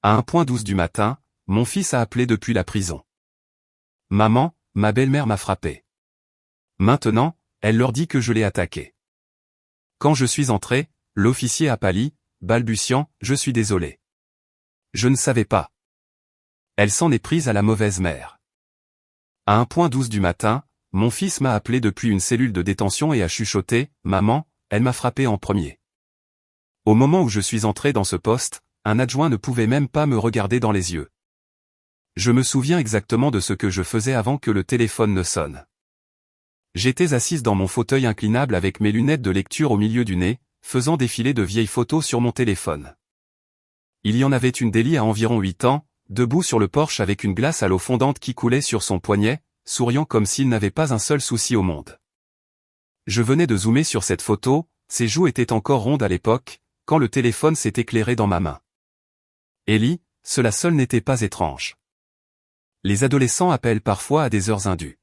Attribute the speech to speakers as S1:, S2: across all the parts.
S1: À 1h12 du matin, mon fils a appelé depuis la prison. Maman, ma belle-mère m'a frappé. Maintenant, elle leur dit que je l'ai attaqué. Quand je suis entré, l'officier a pâli, balbutiant, je suis désolé. Je ne savais pas. Elle s'en est prise à la mauvaise mère. À 1h12 du matin, mon fils m'a appelé depuis une cellule de détention et a chuchoté, maman, elle m'a frappé en premier. Au moment où je suis entré dans ce poste, un adjoint ne pouvait même pas me regarder dans les yeux. Je me souviens exactement de ce que je faisais avant que le téléphone ne sonne. J'étais assise dans mon fauteuil inclinable avec mes lunettes de lecture au milieu du nez, faisant défiler de vieilles photos sur mon téléphone. Il y en avait une d'Ellie à environ 8 ans, debout sur le porche avec une glace à l'eau fondante qui coulait sur son poignet, souriant comme s'il n'avait pas un seul souci au monde. Je venais de zoomer sur cette photo, ses joues étaient encore rondes à l'époque, quand le téléphone s'est éclairé dans ma main. Ellie, cela seul n'était pas étrange. Les adolescents appellent parfois à des heures indues.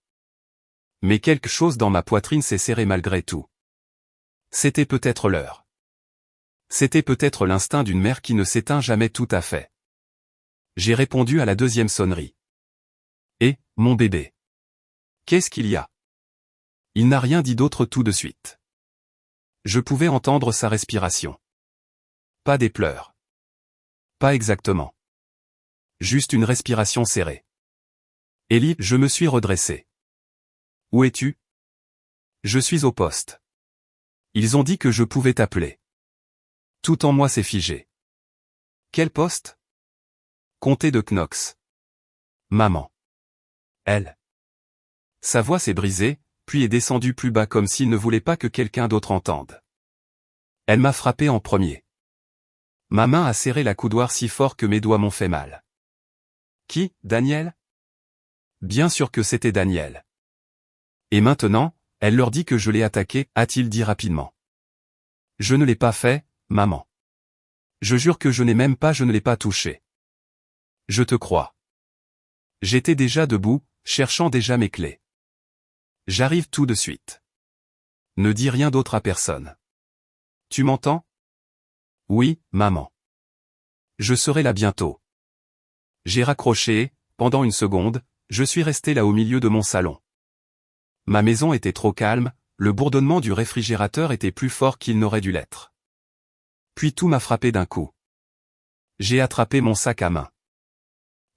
S1: Mais quelque chose dans ma poitrine s'est serré malgré tout. C'était peut-être l'heure. C'était peut-être l'instinct d'une mère qui ne s'éteint jamais tout à fait. J'ai répondu à la deuxième sonnerie. Et, mon bébé. Qu'est-ce qu'il y a? Il n'a rien dit d'autre tout de suite. Je pouvais entendre sa respiration. Pas des pleurs. Pas exactement. Juste une respiration serrée. Ellie, je me suis redressé. Où es-tu? Je suis au poste. Ils ont dit que je pouvais t'appeler. Tout en moi s'est figé. Quel poste? Comté de Knox. Maman. Elle. Sa voix s'est brisée, puis est descendue plus bas comme s'il ne voulait pas que quelqu'un d'autre entende. Elle m'a frappé en premier. Ma main a serré la coudoir si fort que mes doigts m'ont fait mal. Qui, Daniel? Bien sûr que c'était Daniel. Et maintenant, elle leur dit que je l'ai attaqué, a-t-il dit rapidement. Je ne l'ai pas fait, maman. Je jure que je ne l'ai pas touché. Je te crois. J'étais déjà debout, cherchant déjà mes clés. J'arrive tout de suite. Ne dis rien d'autre à personne. Tu m'entends? Oui, maman. Je serai là bientôt. J'ai raccroché et, pendant une seconde, je suis resté là au milieu de mon salon. Ma maison était trop calme, le bourdonnement du réfrigérateur était plus fort qu'il n'aurait dû l'être. Puis tout m'a frappé d'un coup. J'ai attrapé mon sac à main.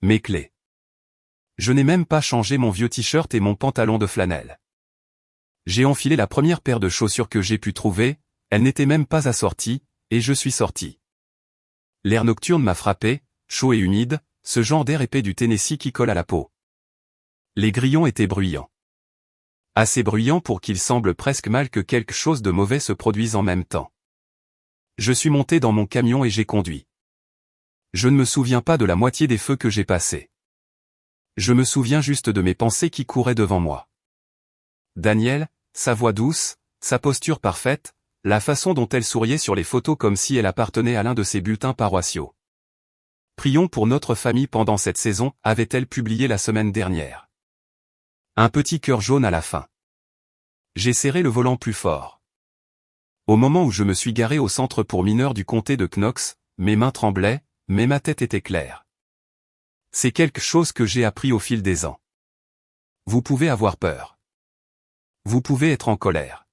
S1: Mes clés. Je n'ai même pas changé mon vieux t-shirt et mon pantalon de flanelle. J'ai enfilé la première paire de chaussures que j'ai pu trouver, elle n'était même pas assortie, et je suis sorti. L'air nocturne m'a frappé, chaud et humide, ce genre d'air épais du Tennessee qui colle à la peau. Les grillons étaient bruyants. Assez bruyants pour qu'il semble presque mal que quelque chose de mauvais se produise en même temps. Je suis monté dans mon camion et j'ai conduit. Je ne me souviens pas de la moitié des feux que j'ai passés. Je me souviens juste de mes pensées qui couraient devant moi. Daniel, sa voix douce, sa posture parfaite, la façon dont elle souriait sur les photos comme si elle appartenait à l'un de ses bulletins paroissiaux. Prions pour notre famille pendant cette saison, avait-elle publié la semaine dernière. Un petit cœur jaune à la fin. J'ai serré le volant plus fort. Au moment où je me suis garé au centre pour mineurs du comté de Knox, mes mains tremblaient, mais ma tête était claire. C'est quelque chose que j'ai appris au fil des ans. Vous pouvez avoir peur. Vous pouvez être en colère.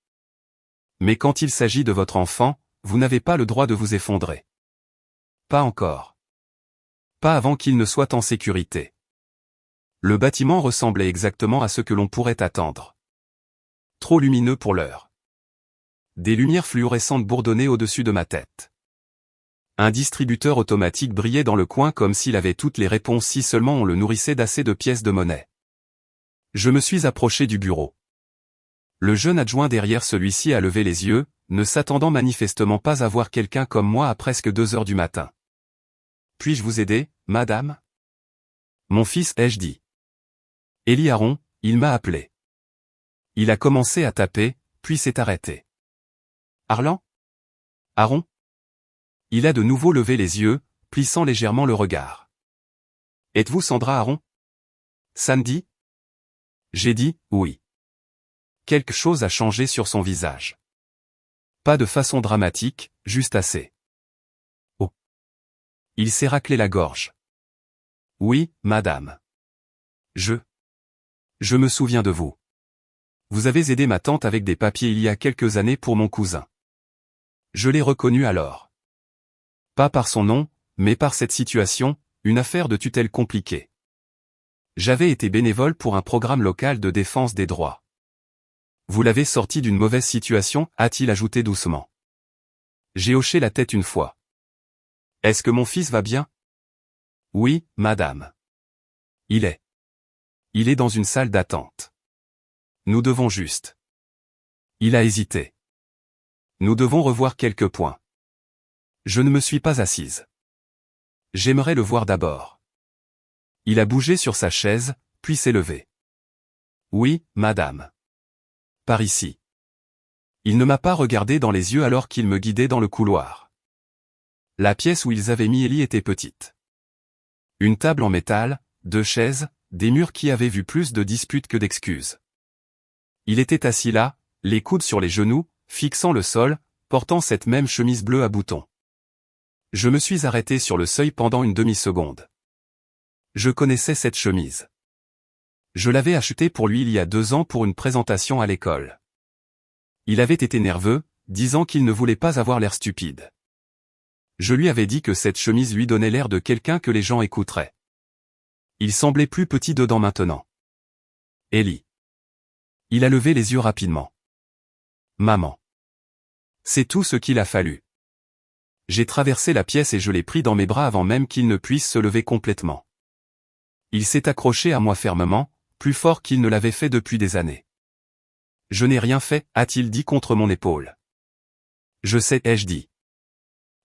S1: Mais quand il s'agit de votre enfant, vous n'avez pas le droit de vous effondrer. Pas encore. Pas avant qu'il ne soit en sécurité. Le bâtiment ressemblait exactement à ce que l'on pourrait attendre. Trop lumineux pour l'heure. Des lumières fluorescentes bourdonnaient au-dessus de ma tête. Un distributeur automatique brillait dans le coin comme s'il avait toutes les réponses si seulement on le nourrissait d'assez de pièces de monnaie. Je me suis approché du bureau. Le jeune adjoint derrière celui-ci a levé les yeux, ne s'attendant manifestement pas à voir quelqu'un comme moi à presque 2 heures du matin. Puis-je vous aider, madame? Mon fils, ai-je dit. Ellie Aaron, il m'a appelé. Il a commencé à taper, puis s'est arrêté. Arlan? Aaron? Il a de nouveau levé les yeux, plissant légèrement le regard. Êtes-vous Sandra Aaron? Sandy? J'ai dit, oui. Quelque chose a changé sur son visage. Pas de façon dramatique, juste assez. Oh. Il s'est raclé la gorge. Oui, madame. Je me souviens de vous. Vous avez aidé ma tante avec des papiers il y a quelques années pour mon cousin. Je l'ai reconnu alors. Pas par son nom, mais par cette situation, une affaire de tutelle compliquée. J'avais été bénévole pour un programme local de défense des droits. Vous l'avez sorti d'une mauvaise situation, a-t-il ajouté doucement. J'ai hoché la tête une fois. Est-ce que mon fils va bien? Oui, madame. Il est dans une salle d'attente. Nous devons juste. Il a hésité. Nous devons revoir quelques points. Je ne me suis pas assise. J'aimerais le voir d'abord. Il a bougé sur sa chaise, puis s'est levé. Oui, madame. Par ici. Il ne m'a pas regardé dans les yeux alors qu'il me guidait dans le couloir. La pièce où ils avaient mis Ellie était petite. Une table en métal, 2 chaises, des murs qui avaient vu plus de disputes que d'excuses. Il était assis là, les coudes sur les genoux, fixant le sol, portant cette même chemise bleue à boutons. Je me suis arrêté sur le seuil pendant une demi-seconde. Je connaissais cette chemise. Je l'avais achetée pour lui il y a 2 ans pour une présentation à l'école. Il avait été nerveux, disant qu'il ne voulait pas avoir l'air stupide. Je lui avais dit que cette chemise lui donnait l'air de quelqu'un que les gens écouteraient. Il semblait plus petit dedans maintenant. Ellie. Il a levé les yeux rapidement. Maman. C'est tout ce qu'il a fallu. J'ai traversé la pièce et je l'ai pris dans mes bras avant même qu'il ne puisse se lever complètement. Il s'est accroché à moi fermement, plus fort qu'il ne l'avait fait depuis des années. Je n'ai rien fait, a-t-il dit contre mon épaule. Je sais, ai-je dit.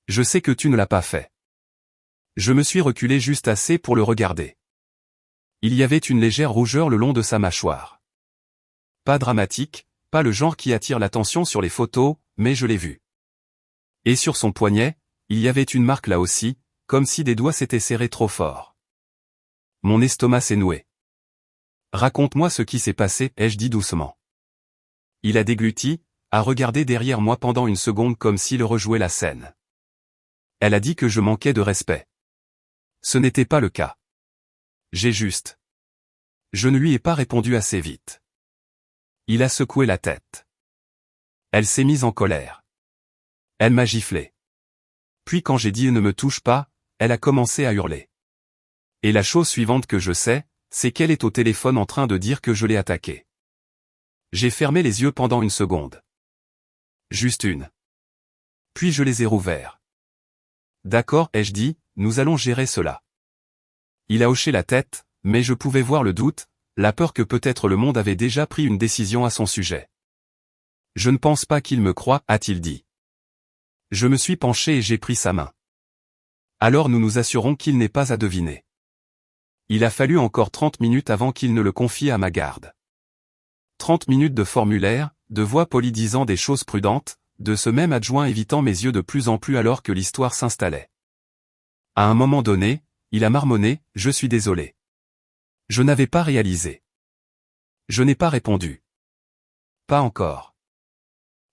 S1: Je sais que tu ne l'as pas fait. Je me suis reculé juste assez pour le regarder. Il y avait une légère rougeur le long de sa mâchoire. Pas dramatique, pas le genre qui attire l'attention sur les photos, mais je l'ai vu. Et sur son poignet, il y avait une marque là aussi, comme si des doigts s'étaient serrés trop fort. Mon estomac s'est noué. Raconte-moi ce qui s'est passé, ai-je dit doucement. Il a dégluti, a regardé derrière moi pendant une seconde comme s'il rejouait la scène. Elle a dit que je manquais de respect. Ce n'était pas le cas. J'ai juste. Je ne lui ai pas répondu assez vite. Il a secoué la tête. Elle s'est mise en colère. Elle m'a giflé. Puis quand j'ai dit « ne me touche pas », elle a commencé à hurler. Et la chose suivante que je sais, c'est qu'elle est au téléphone en train de dire que je l'ai attaquée. J'ai fermé les yeux pendant une seconde. Juste une. Puis je les ai rouverts. D'accord, ai-je dit, nous allons gérer cela. Il a hoché la tête, mais je pouvais voir le doute, la peur que peut-être le monde avait déjà pris une décision à son sujet. Je ne pense pas qu'il me croie, a-t-il dit. Je me suis penché et j'ai pris sa main. Alors nous nous assurons qu'il n'est pas à deviner. Il a fallu encore 30 minutes avant qu'il ne le confie à ma garde. 30 minutes de formulaire, de voix polie disant des choses prudentes, de ce même adjoint évitant mes yeux de plus en plus alors que l'histoire s'installait. À un moment donné, il a marmonné « Je suis désolé ». Je n'avais pas réalisé. Je n'ai pas répondu. Pas encore.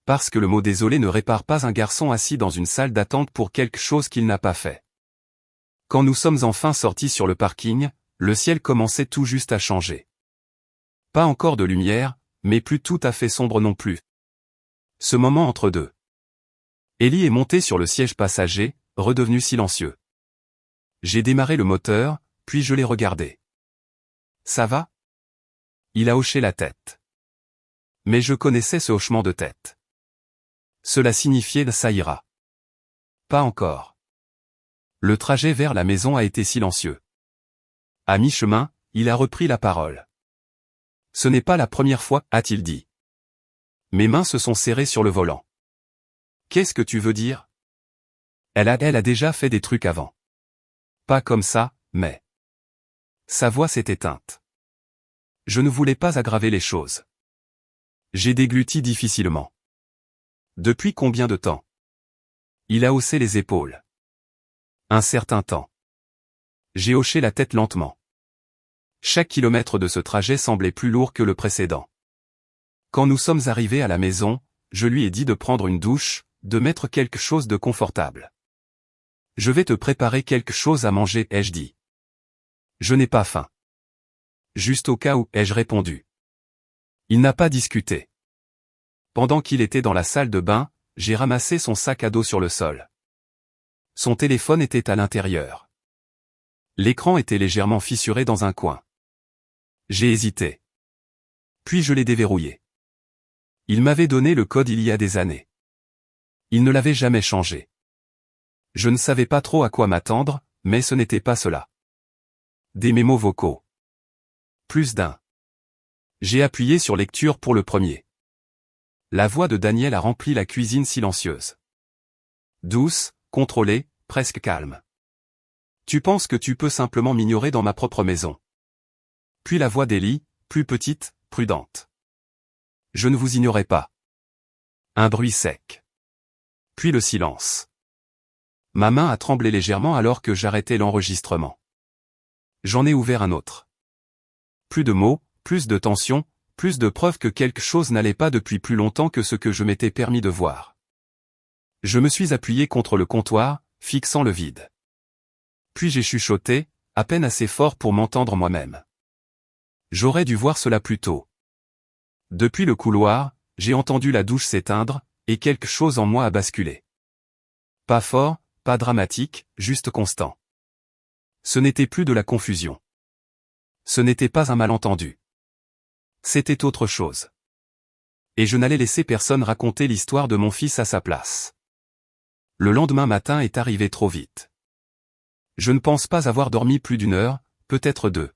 S1: Parce que le mot désolé ne répare pas un garçon assis dans une salle d'attente pour quelque chose qu'il n'a pas fait. Quand nous sommes enfin sortis sur le parking, le ciel commençait tout juste à changer. Pas encore de lumière, mais plus tout à fait sombre non plus. Ce moment entre deux. Ellie est montée sur le siège passager, redevenu silencieux. J'ai démarré le moteur, puis je l'ai regardé. Ça va? Il a hoché la tête. Mais je connaissais ce hochement de tête. Cela signifiait « ça ira ». Pas encore. Le trajet vers la maison a été silencieux. À mi-chemin, il a repris la parole. Ce n'est pas la première fois, a-t-il dit. Mes mains se sont serrées sur le volant. Qu'est-ce que tu veux dire? Elle a déjà fait des trucs avant. Pas comme ça, mais... Sa voix s'est éteinte. Je ne voulais pas aggraver les choses. J'ai dégluti difficilement. Depuis combien de temps? Il a haussé les épaules. Un certain temps. J'ai hoché la tête lentement. Chaque kilomètre de ce trajet semblait plus lourd que le précédent. Quand nous sommes arrivés à la maison, je lui ai dit de prendre une douche, de mettre quelque chose de confortable. Je vais te préparer quelque chose à manger, ai-je dit. Je n'ai pas faim. Juste au cas où, ai-je répondu. Il n'a pas discuté. Pendant qu'il était dans la salle de bain, j'ai ramassé son sac à dos sur le sol. Son téléphone était à l'intérieur. L'écran était légèrement fissuré dans un coin. J'ai hésité. Puis je l'ai déverrouillé. Il m'avait donné le code il y a des années. Il ne l'avait jamais changé. Je ne savais pas trop à quoi m'attendre, mais ce n'était pas cela. Des mémos vocaux. Plus d'un. J'ai appuyé sur lecture pour le premier. La voix de Daniel a rempli la cuisine silencieuse. Douce, contrôlée, presque calme. Tu penses que tu peux simplement m'ignorer dans ma propre maison. Puis la voix d'Ellie, plus petite, prudente. Je ne vous ignorais pas. Un bruit sec. Puis le silence. Ma main a tremblé légèrement alors que j'arrêtais l'enregistrement. J'en ai ouvert un autre. Plus de mots, plus de tension, plus de preuves que quelque chose n'allait pas depuis plus longtemps que ce que je m'étais permis de voir. Je me suis appuyé contre le comptoir, fixant le vide. Puis j'ai chuchoté, à peine assez fort pour m'entendre moi-même. J'aurais dû voir cela plus tôt. Depuis le couloir, j'ai entendu la douche s'éteindre, et quelque chose en moi a basculé. Pas fort, pas dramatique, juste constant. Ce n'était plus de la confusion. Ce n'était pas un malentendu. C'était autre chose. Et je n'allais laisser personne raconter l'histoire de mon fils à sa place. Le lendemain matin est arrivé trop vite. Je ne pense pas avoir dormi plus d'1 heure, peut-être 2.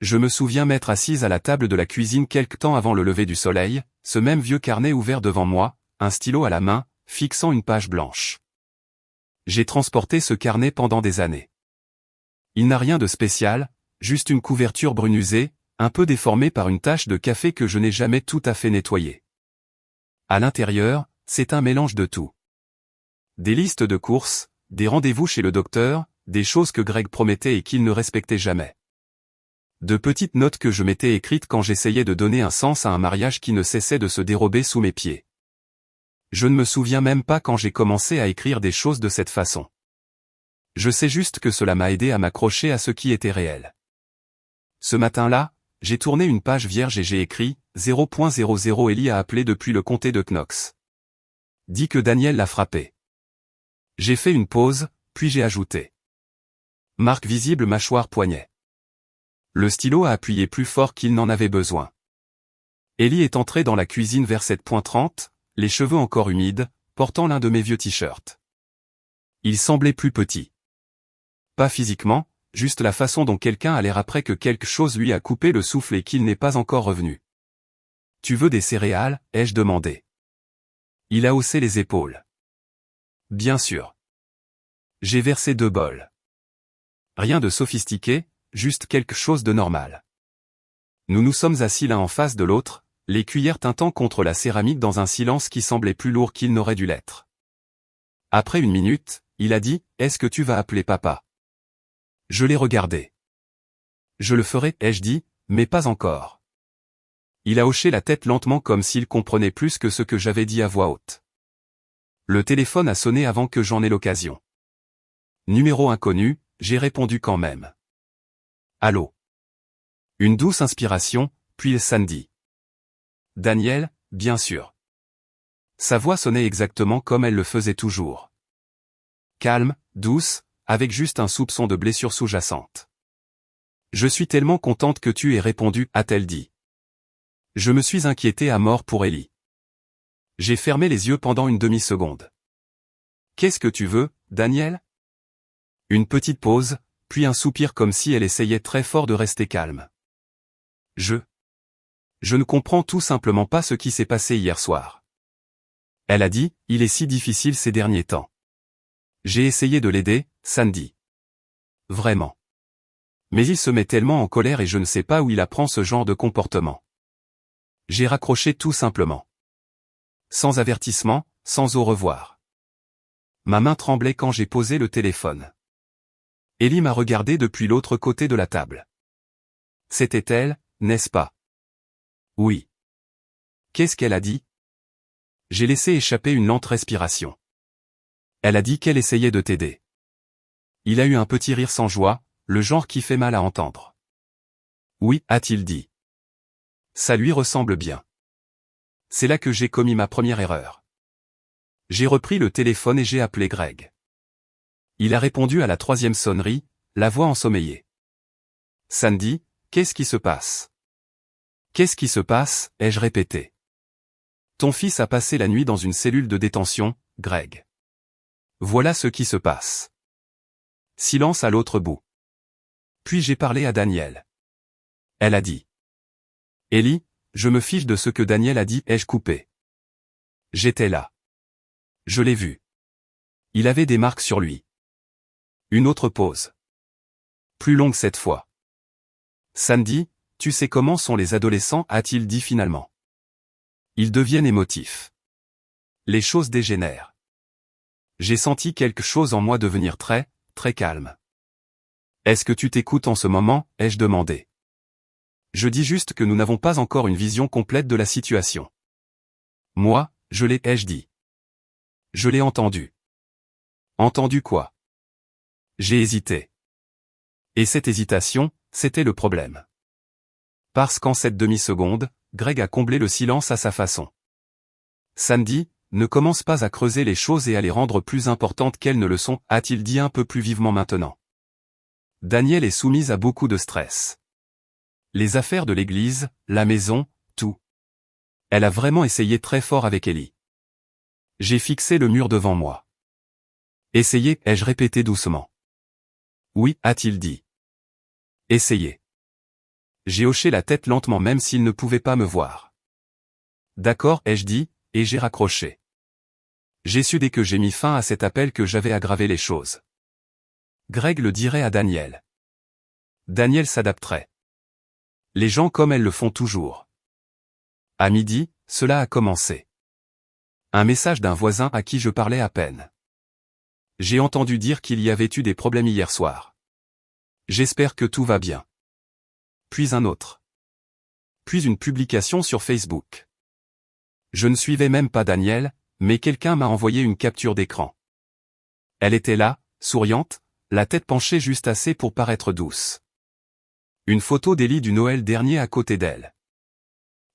S1: Je me souviens m'être assise à la table de la cuisine quelque temps avant le lever du soleil, ce même vieux carnet ouvert devant moi, un stylo à la main, fixant une page blanche. J'ai transporté ce carnet pendant des années. Il n'a rien de spécial, juste une couverture brune usée, un peu déformée par une tache de café que je n'ai jamais tout à fait nettoyée. À l'intérieur, c'est un mélange de tout. Des listes de courses, des rendez-vous chez le docteur, des choses que Greg promettait et qu'il ne respectait jamais. De petites notes que je m'étais écrites quand j'essayais de donner un sens à un mariage qui ne cessait de se dérober sous mes pieds. Je ne me souviens même pas quand j'ai commencé à écrire des choses de cette façon. Je sais juste que cela m'a aidé à m'accrocher à ce qui était réel. Ce matin-là, j'ai tourné une page vierge et j'ai écrit « 0.00 Ellie a appelé depuis le comté de Knox. Dit que Daniel l'a frappé. » J'ai fait une pause, puis j'ai ajouté. Marque visible mâchoire poignet. Le stylo a appuyé plus fort qu'il n'en avait besoin. Ellie est entrée dans la cuisine vers 7h30, les cheveux encore humides, portant l'un de mes vieux t-shirts. Il semblait plus petit. Pas physiquement, juste la façon dont quelqu'un a l'air après que quelque chose lui a coupé le souffle et qu'il n'est pas encore revenu. « Tu veux des céréales ?» ai-je demandé. Il a haussé les épaules. « Bien sûr. » J'ai versé 2 bols. Rien de sophistiqué, juste quelque chose de normal. Nous nous sommes assis l'un en face de l'autre, les cuillères tintant contre la céramique dans un silence qui semblait plus lourd qu'il n'aurait dû l'être. Après 1 minute, il a dit « Est-ce que tu vas appeler papa ?» Je l'ai regardé. « Je le ferai, ai-je dit, mais pas encore. » Il a hoché la tête lentement comme s'il comprenait plus que ce que j'avais dit à voix haute. Le téléphone a sonné avant que j'en aie l'occasion. Numéro inconnu, j'ai répondu quand même. Allô. Une douce inspiration, puis Sandy. Daniel, bien sûr. Sa voix sonnait exactement comme elle le faisait toujours. Calme, douce, avec juste un soupçon de blessure sous-jacente. Je suis tellement contente que tu aies répondu, a-t-elle dit. Je me suis inquiété à mort pour Ellie. J'ai fermé les yeux pendant une demi-seconde. Qu'est-ce que tu veux, Daniel? Une petite pause, puis un soupir comme si elle essayait très fort de rester calme. Je ne comprends tout simplement pas ce qui s'est passé hier soir. Elle a dit, il est si difficile ces derniers temps. J'ai essayé de l'aider, Sandy. Vraiment. Mais il se met tellement en colère et je ne sais pas où il apprend ce genre de comportement. J'ai raccroché tout simplement. Sans avertissement, sans au revoir. Ma main tremblait quand j'ai posé le téléphone. Ellie m'a regardé depuis l'autre côté de la table. C'était elle, n'est-ce pas? Oui. Qu'est-ce qu'elle a dit? J'ai laissé échapper une lente respiration. Elle a dit qu'elle essayait de t'aider. Il a eu un petit rire sans joie, le genre qui fait mal à entendre. Oui, a-t-il dit. Ça lui ressemble bien. C'est là que j'ai commis ma première erreur. J'ai repris le téléphone et j'ai appelé Greg. Il a répondu à la 3e sonnerie, la voix ensommeillée. Sandy, qu'est-ce qui se passe? Qu'est-ce qui se passe, ai-je répété. Ton fils a passé la nuit dans une cellule de détention, Greg. Voilà ce qui se passe. Silence à l'autre bout. Puis j'ai parlé à Daniel. Elle a dit. Ellie, je me fiche de ce que Daniel a dit, ai-je coupé. J'étais là. Je l'ai vu. Il avait des marques sur lui. Une autre pause. Plus longue cette fois. Sandy, tu sais comment sont les adolescents, a-t-il dit finalement. Ils deviennent émotifs. Les choses dégénèrent. J'ai senti quelque chose en moi devenir très, très calme. Est-ce que tu t'écoutes en ce moment, ai-je demandé. Je dis juste que nous n'avons pas encore une vision complète de la situation. Moi, je l'ai, ai-je dit. Je l'ai entendu. Entendu quoi? J'ai hésité. Et cette hésitation, c'était le problème. Parce qu'en cette demi-seconde, Greg a comblé le silence à sa façon. Sandy, ne commence pas à creuser les choses et à les rendre plus importantes qu'elles ne le sont, a-t-il dit un peu plus vivement maintenant. Daniel est soumise à beaucoup de stress. Les affaires de l'église, la maison, tout. Elle a vraiment essayé très fort avec Ellie. J'ai fixé le mur devant moi. Essayez, ai-je répété doucement. Oui, a-t-il dit. Essayez. J'ai hoché la tête lentement même s'il ne pouvait pas me voir. D'accord, ai-je dit, et j'ai raccroché. J'ai su dès que j'ai mis fin à cet appel que j'avais aggravé les choses. Greg le dirait à Daniel. Daniel s'adapterait. Les gens comme elles le font toujours. À midi, cela a commencé. Un message d'un voisin à qui je parlais à peine. J'ai entendu dire qu'il y avait eu des problèmes hier soir. J'espère que tout va bien. Puis un autre. Puis une publication sur Facebook. Je ne suivais même pas Daniel, mais quelqu'un m'a envoyé une capture d'écran. Elle était là, souriante, la tête penchée juste assez pour paraître douce. Une photo d'Ellie du Noël dernier à côté d'elle.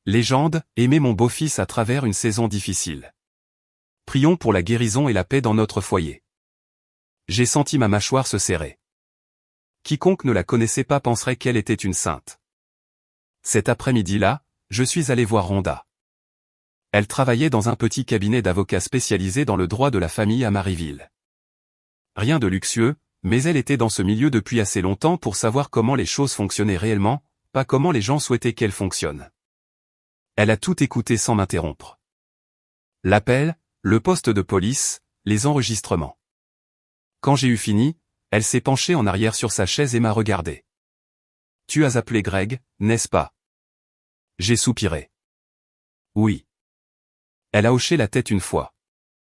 S1: Légende, aimer mon beau-fils à travers une saison difficile. Prions pour la guérison et la paix dans notre foyer. J'ai senti ma mâchoire se serrer. Quiconque ne la connaissait pas penserait qu'elle était une sainte. Cet après-midi-là, je suis allé voir Rhonda. Elle travaillait dans un petit cabinet d'avocats spécialisé dans le droit de la famille à Marieville. Rien de luxueux, mais elle était dans ce milieu depuis assez longtemps pour savoir comment les choses fonctionnaient réellement, pas comment les gens souhaitaient qu'elles fonctionnent. Elle a tout écouté sans m'interrompre. L'appel, le poste de police, les enregistrements. Quand j'ai eu fini, elle s'est penchée en arrière sur sa chaise et m'a regardé. « Tu as appelé Greg, n'est-ce pas ?» J'ai soupiré. « Oui. » Elle a hoché la tête une fois.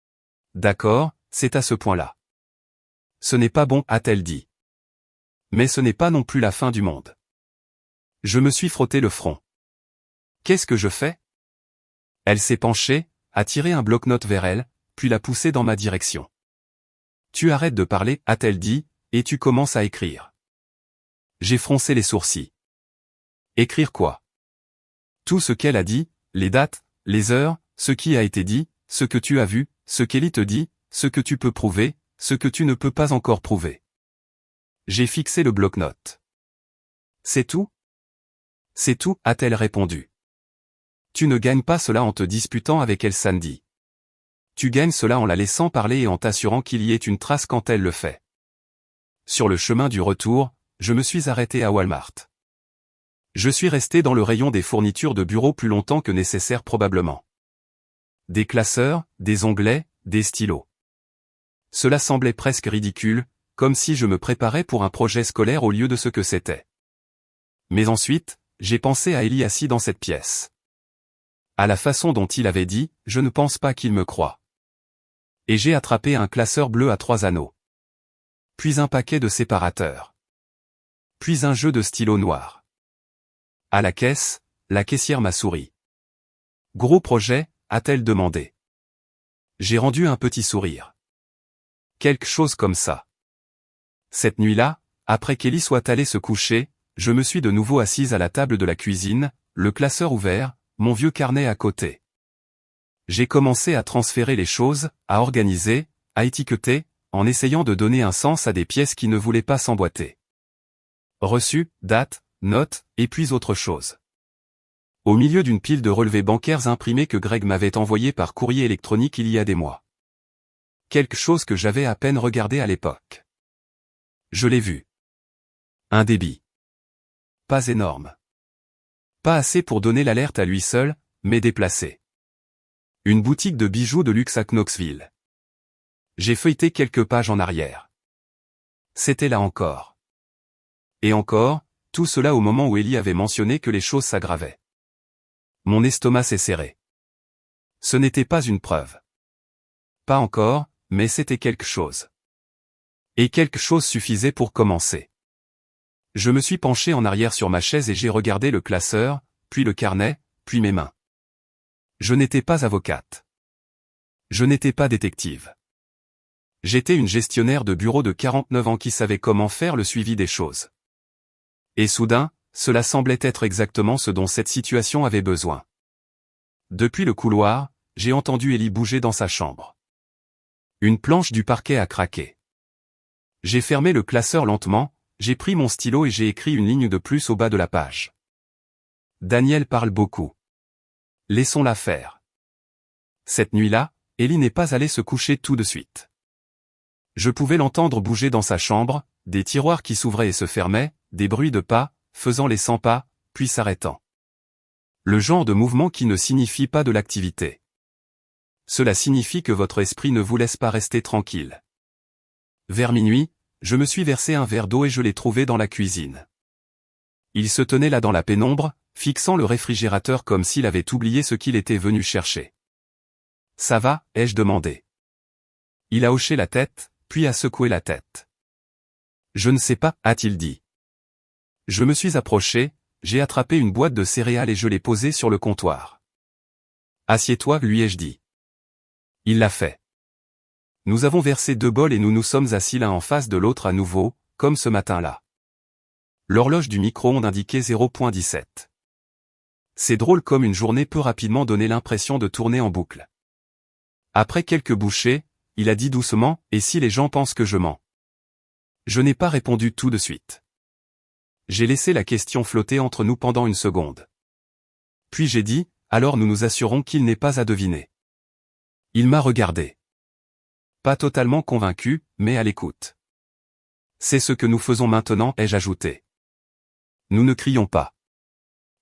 S1: « D'accord, c'est à ce point-là. »« Ce n'est pas bon, a-t-elle dit. Mais ce n'est pas non plus la fin du monde. » Je me suis frotté le front. « Qu'est-ce que je fais ?» Elle s'est penchée, a tiré un bloc-notes vers elle, puis l'a poussé dans ma direction. « Tu arrêtes de parler, a-t-elle dit, et tu commences à écrire. » J'ai froncé les sourcils. « Écrire quoi ?» Tout ce qu'elle a dit, les dates, les heures, ce qui a été dit, ce que tu as vu, ce qu'Ellie te dit, ce que tu peux prouver, ce que tu ne peux pas encore prouver. J'ai fixé le bloc-notes. « C'est tout ?» « C'est tout, a-t-elle répondu. Tu ne gagnes pas cela en te disputant avec elle Sandy. Tu gagnes cela en la laissant parler et en t'assurant qu'il y ait une trace quand elle le fait. Sur le chemin du retour, je me suis arrêté à Walmart. Je suis resté dans le rayon des fournitures de bureau plus longtemps que nécessaire probablement. Des classeurs, des onglets, des stylos. Cela semblait presque ridicule, comme si je me préparais pour un projet scolaire au lieu de ce que c'était. Mais ensuite, j'ai pensé à Ellie assis dans cette pièce. À la façon dont il avait dit, je ne pense pas qu'il me croie. Et j'ai attrapé un classeur bleu à 3 anneaux. Puis un paquet de séparateurs. Puis un jeu de stylos noirs. À la caisse, la caissière m'a souri. « Gros projet ?» a-t-elle demandé. J'ai rendu un petit sourire. Quelque chose comme ça. Cette nuit-là, après qu'Ellie soit allée se coucher, je me suis de nouveau assise à la table de la cuisine, le classeur ouvert, mon vieux carnet à côté. J'ai commencé à transférer les choses, à organiser, à étiqueter, en essayant de donner un sens à des pièces qui ne voulaient pas s'emboîter. Reçu, date, note, et puis autre chose. Au milieu d'une pile de relevés bancaires imprimés que Greg m'avait envoyés par courrier électronique il y a des mois. Quelque chose que j'avais à peine regardé à l'époque. Je l'ai vu. Un débit. Pas énorme. Pas assez pour donner l'alerte à lui seul, mais déplacé. Une boutique de bijoux de luxe à Knoxville. J'ai feuilleté quelques pages en arrière. C'était là encore. Et encore, tout cela au moment où Ellie avait mentionné que les choses s'aggravaient. Mon estomac s'est serré. Ce n'était pas une preuve. Pas encore, mais c'était quelque chose. Et quelque chose suffisait pour commencer. Je me suis penché en arrière sur ma chaise et j'ai regardé le classeur, puis le carnet, puis mes mains. Je n'étais pas avocate. Je n'étais pas détective. J'étais une gestionnaire de bureau de 49 ans qui savait comment faire le suivi des choses. Et soudain, cela semblait être exactement ce dont cette situation avait besoin. Depuis le couloir, j'ai entendu Ellie bouger dans sa chambre. Une planche du parquet a craqué. J'ai fermé le classeur lentement, j'ai pris mon stylo et j'ai écrit une ligne de plus au bas de la page. Daniel parle beaucoup. Laissons-la faire. Cette nuit-là, Ellie n'est pas allée se coucher tout de suite. Je pouvais l'entendre bouger dans sa chambre, des tiroirs qui s'ouvraient et se fermaient, des bruits de pas, faisant les 100 pas, puis s'arrêtant. Le genre de mouvement qui ne signifie pas de l'activité. Cela signifie que votre esprit ne vous laisse pas rester tranquille. Vers minuit, je me suis versé un verre d'eau et je l'ai trouvé dans la cuisine. Il se tenait là dans la pénombre, fixant le réfrigérateur comme s'il avait oublié ce qu'il était venu chercher. « Ça va ?» ai-je demandé. Il a hoché la tête, puis a secoué la tête. « Je ne sais pas » a-t-il dit. Je me suis approché, j'ai attrapé une boîte de céréales et je l'ai posée sur le comptoir. « Assieds-toi » lui ai-je dit. Il l'a fait. Nous avons versé 2 bols et nous nous sommes assis l'un en face de l'autre à nouveau, comme ce matin-là. L'horloge du micro-ondes indiquait 0.17. C'est drôle comme une journée peut rapidement donner l'impression de tourner en boucle. Après quelques bouchées, il a dit doucement « Et si les gens pensent que je mens ?» Je n'ai pas répondu tout de suite. J'ai laissé la question flotter entre nous pendant une seconde. Puis j'ai dit « Alors nous nous assurons qu'il n'est pas à deviner. » Il m'a regardé. Pas totalement convaincu, mais à l'écoute. C'est ce que nous faisons maintenant, ai-je ajouté. Nous ne crions pas.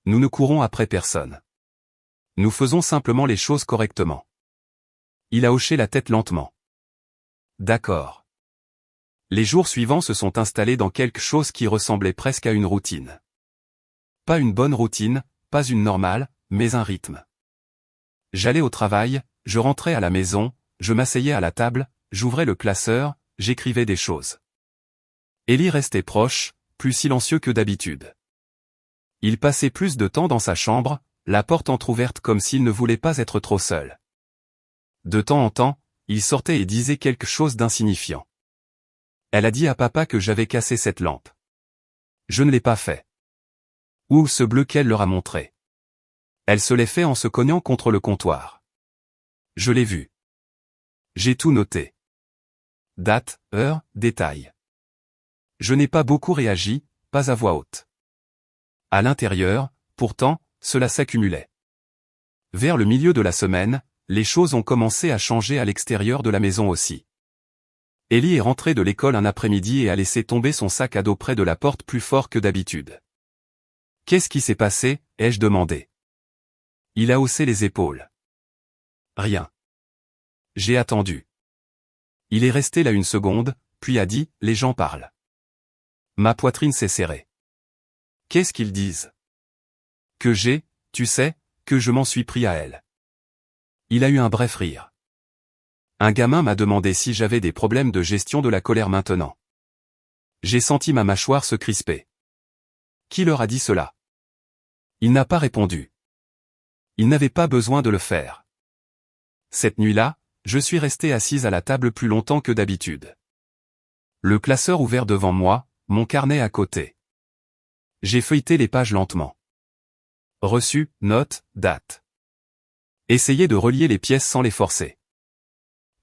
S1: Nous ne courons après personne. Nous faisons simplement les choses correctement. Il a hoché la tête lentement. D'accord. Les jours suivants se sont installés dans quelque chose qui ressemblait presque à une routine. Pas une bonne routine, pas une normale, mais un rythme. J'allais au travail, je rentrais à la maison, je m'asseyais à la table, j'ouvrais le classeur, j'écrivais des choses. Ellie restait proche, plus silencieux que d'habitude. Il passait plus de temps dans sa chambre, la porte entr'ouverte comme s'il ne voulait pas être trop seul. De temps en temps, il sortait et disait quelque chose d'insignifiant. Elle a dit à papa que j'avais cassé cette lampe. Je ne l'ai pas fait. Ou ce bleu qu'elle leur a montré. Elle se l'est fait en se cognant contre le comptoir. Je l'ai vu. J'ai tout noté. Date, heure, détail. Je n'ai pas beaucoup réagi, pas à voix haute. À l'intérieur, pourtant, cela s'accumulait. Vers le milieu de la semaine, les choses ont commencé à changer à l'extérieur de la maison aussi. Ellie est rentrée de l'école un après-midi et a laissé tomber son sac à dos près de la porte plus fort que d'habitude. « Qu'est-ce qui s'est passé ?» ai-je demandé. Il a haussé les épaules. « Rien. » J'ai attendu. Il est resté là une seconde, puis a dit « Les gens parlent. » Ma poitrine s'est serrée. Qu'est-ce qu'ils disent? Que j'ai, tu sais, que je m'en suis pris à elle. Il a eu un bref rire. Un gamin m'a demandé si j'avais des problèmes de gestion de la colère maintenant. J'ai senti ma mâchoire se crisper. Qui leur a dit cela? Il n'a pas répondu. Il n'avait pas besoin de le faire. Cette nuit-là, je suis resté assise à la table plus longtemps que d'habitude. Le classeur ouvert devant moi, mon carnet à côté. J'ai feuilleté les pages lentement. Reçu, note, date. Essayez de relier les pièces sans les forcer.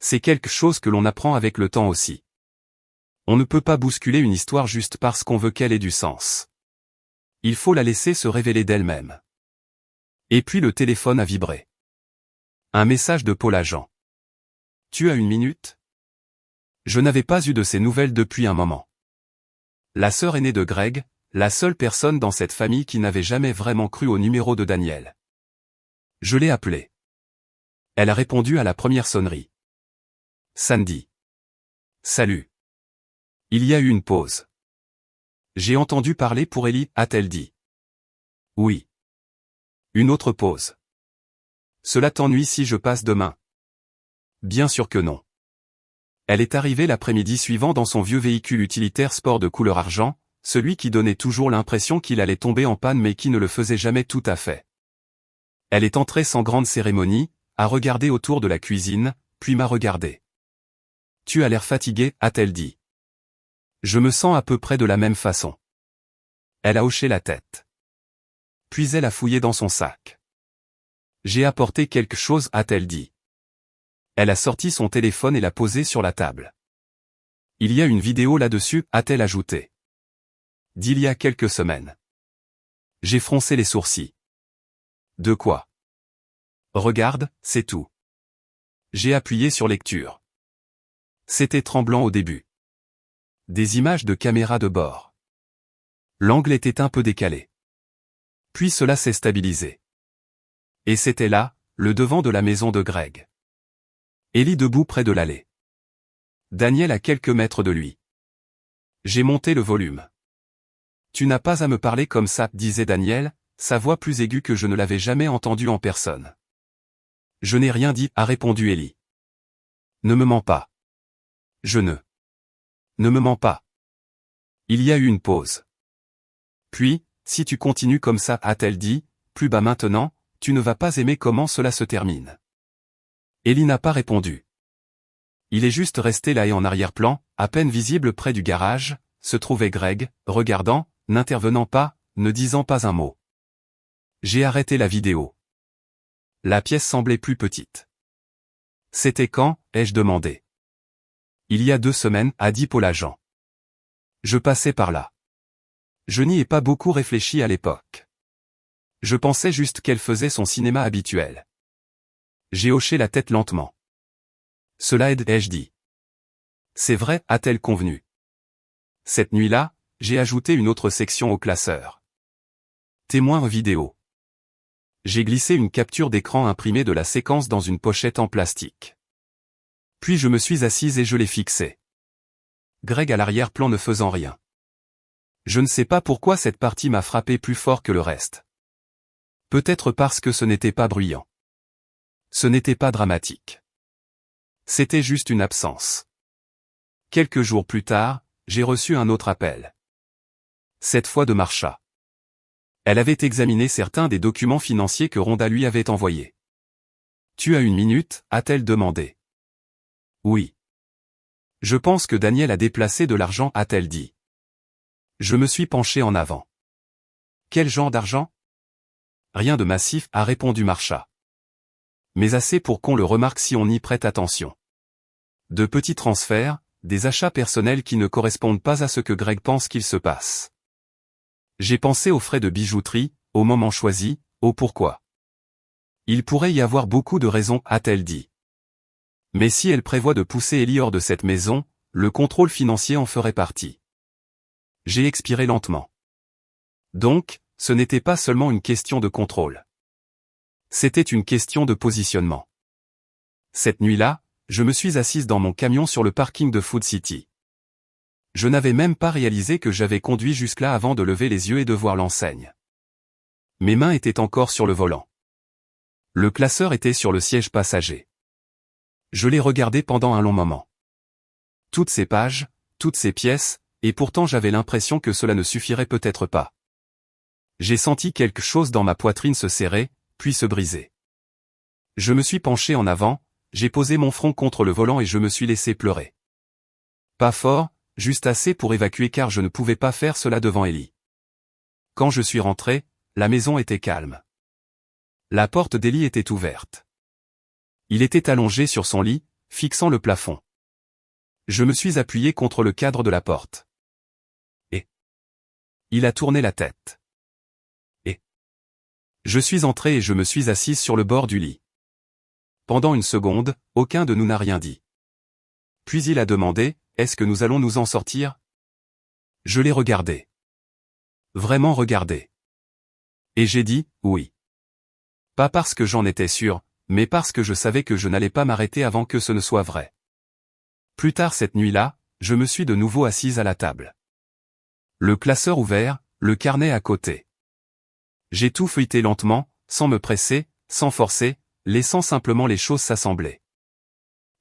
S1: C'est quelque chose que l'on apprend avec le temps aussi. On ne peut pas bousculer une histoire juste parce qu'on veut qu'elle ait du sens. Il faut la laisser se révéler d'elle-même. Et puis le téléphone a vibré. Un message de Paul Agent. Tu as une minute? Je n'avais pas eu de ses nouvelles depuis un moment. La sœur aînée de Greg, la seule personne dans cette famille qui n'avait jamais vraiment cru au numéro de Daniel. Je l'ai appelée. Elle a répondu à la première sonnerie. Sandy. Salut. Il y a eu une pause. J'ai entendu parler pour Ellie, a-t-elle dit. Oui. Une autre pause. Cela t'ennuie si je passe demain? Bien sûr que non. Elle est arrivée l'après-midi suivant dans son vieux véhicule utilitaire sport de couleur argent, celui qui donnait toujours l'impression qu'il allait tomber en panne mais qui ne le faisait jamais tout à fait. Elle est entrée sans grande cérémonie, a regardé autour de la cuisine, puis m'a regardé. Tu as l'air fatigué, a-t-elle dit. Je me sens à peu près de la même façon. Elle a hoché la tête. Puis elle a fouillé dans son sac. J'ai apporté quelque chose, a-t-elle dit. Elle a sorti son téléphone et l'a posé sur la table. Il y a une vidéo là-dessus, a-t-elle ajouté. D'il y a quelques semaines. J'ai froncé les sourcils. De quoi? Regarde, c'est tout. J'ai appuyé sur lecture. C'était tremblant au début. Des images de caméra de bord. L'angle était un peu décalé. Puis cela s'est stabilisé. Et c'était là, le devant de la maison de Greg. Ellie debout près de l'allée. Daniel à quelques mètres de lui. J'ai monté le volume. Tu n'as pas à me parler comme ça, disait Daniel, sa voix plus aiguë que je ne l'avais jamais entendue en personne. Je n'ai rien dit, a répondu Ellie. Ne me mens pas. Je ne. Ne me mens pas. Il y a eu une pause. Puis, si tu continues comme ça, a-t-elle dit, plus bas maintenant, tu ne vas pas aimer comment cela se termine. Ellie n'a pas répondu. Il est juste resté là et en arrière-plan, à peine visible près du garage, se trouvait Greg, regardant, n'intervenant pas, ne disant pas un mot. J'ai arrêté la vidéo. La pièce semblait plus petite. C'était quand, ai-je demandé. Il y a 2 semaines, a dit Paul Agent. Je passais par là. Je n'y ai pas beaucoup réfléchi à l'époque. Je pensais juste qu'elle faisait son cinéma habituel. J'ai hoché la tête lentement. Cela aide, ai-je dit. C'est vrai, a-t-elle convenu. Cette nuit-là, j'ai ajouté une autre section au classeur. Témoin vidéo. J'ai glissé une capture d'écran imprimée de la séquence dans une pochette en plastique. Puis je me suis assise et je l'ai fixée. Greg à l'arrière-plan ne faisant rien. Je ne sais pas pourquoi cette partie m'a frappé plus fort que le reste. Peut-être parce que ce n'était pas bruyant. Ce n'était pas dramatique. C'était juste une absence. Quelques jours plus tard, j'ai reçu un autre appel. Cette fois de Marsha. Elle avait examiné certains des documents financiers que Rhonda lui avait envoyés. Tu as une minute, a-t-elle demandé. Oui. Je pense que Daniel a déplacé de l'argent, a-t-elle dit. Je me suis penché en avant. Quel genre d'argent? Rien de massif, a répondu Marsha. Mais assez pour qu'on le remarque si on y prête attention. De petits transferts, des achats personnels qui ne correspondent pas à ce que Greg pense qu'il se passe. J'ai pensé aux frais de bijouterie, au moment choisi, au pourquoi. Il pourrait y avoir beaucoup de raisons, a-t-elle dit. Mais si elle prévoit de pousser Ellie hors de cette maison, le contrôle financier en ferait partie. J'ai expiré lentement. Donc, ce n'était pas seulement une question de contrôle. C'était une question de positionnement. Cette nuit-là, je me suis assise dans mon camion sur le parking de Food City. Je n'avais même pas réalisé que j'avais conduit jusque-là avant de lever les yeux et de voir l'enseigne. Mes mains étaient encore sur le volant. Le classeur était sur le siège passager. Je l'ai regardé pendant un long moment. Toutes ces pages, toutes ces pièces, et pourtant j'avais l'impression que cela ne suffirait peut-être pas. J'ai senti quelque chose dans ma poitrine se serrer, puis se briser. Je me suis penché en avant, j'ai posé mon front contre le volant et je me suis laissé pleurer. Pas fort, juste assez pour évacuer car je ne pouvais pas faire cela devant Ellie. Quand je suis rentré, la maison était calme. La porte d'Ellie était ouverte. Il était allongé sur son lit, fixant le plafond. Je me suis appuyé contre le cadre de la porte. Et il a tourné la tête. Et je suis entré et je me suis assise sur le bord du lit. Pendant une seconde, aucun de nous n'a rien dit. Puis il a demandé, « Est-ce que nous allons nous en sortir ?» Je l'ai regardé. Vraiment regardé. Et j'ai dit, « Oui. » Pas parce que j'en étais sûr, mais parce que je savais que je n'allais pas m'arrêter avant que ce ne soit vrai. Plus tard cette nuit-là, je me suis de nouveau assise à la table. Le classeur ouvert, le carnet à côté. J'ai tout feuilleté lentement, sans me presser, sans forcer, laissant simplement les choses s'assembler.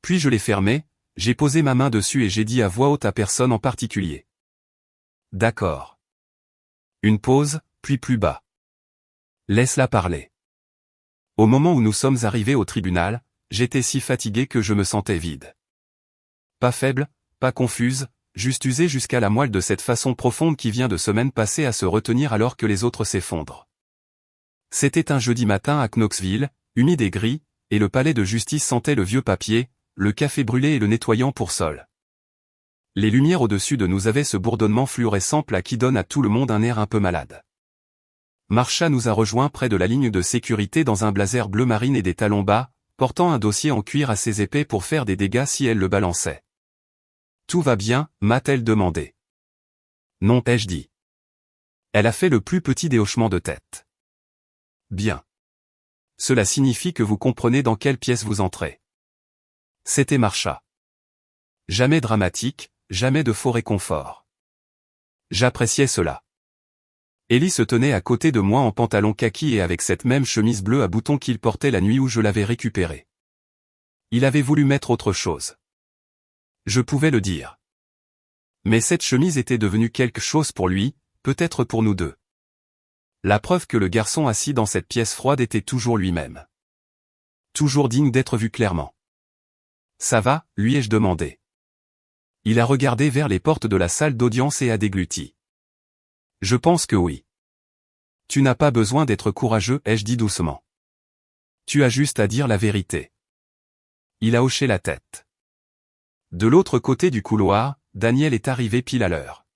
S1: Puis je l'ai fermé, j'ai posé ma main dessus et j'ai dit à voix haute à personne en particulier. D'accord. Une pause, puis plus bas. Laisse-la parler. Au moment où nous sommes arrivés au tribunal, j'étais si fatigué que je me sentais vide. Pas faible, pas confuse, juste usée jusqu'à la moelle de cette façon profonde qui vient de semaines passées à se retenir alors que les autres s'effondrent. C'était un jeudi matin à Knoxville, humide et gris, et le palais de justice sentait le vieux papier, le café brûlé et le nettoyant pour sol. Les lumières au-dessus de nous avaient ce bourdonnement fluorescent plat qui donne à tout le monde un air un peu malade. Marsha nous a rejoints près de la ligne de sécurité dans un blazer bleu marine et des talons bas, portant un dossier en cuir assez épais pour faire des dégâts si elle le balançait. « Tout va bien ?» m'a-t-elle demandé. « Non » ai-je dit. Elle a fait le plus petit des hochements de tête. « Bien. Cela signifie que vous comprenez dans quelle pièce vous entrez. » C'était Marsha. Jamais dramatique, jamais de faux réconfort. J'appréciais cela. Ellie se tenait à côté de moi en pantalon kaki et avec cette même chemise bleue à boutons qu'il portait la nuit où je l'avais récupérée. Il avait voulu mettre autre chose. Je pouvais le dire. Mais cette chemise était devenue quelque chose pour lui, peut-être pour nous deux. La preuve que le garçon assis dans cette pièce froide était toujours lui-même. Toujours digne d'être vu clairement. « Ça va ?» lui ai-je demandé. Il a regardé vers les portes de la salle d'audience et a dégluti. « Je pense que oui. »« Tu n'as pas besoin d'être courageux » ai-je dit doucement. « Tu as juste à dire la vérité. » Il a hoché la tête. De l'autre côté du couloir, Danielle est arrivée pile à l'heure.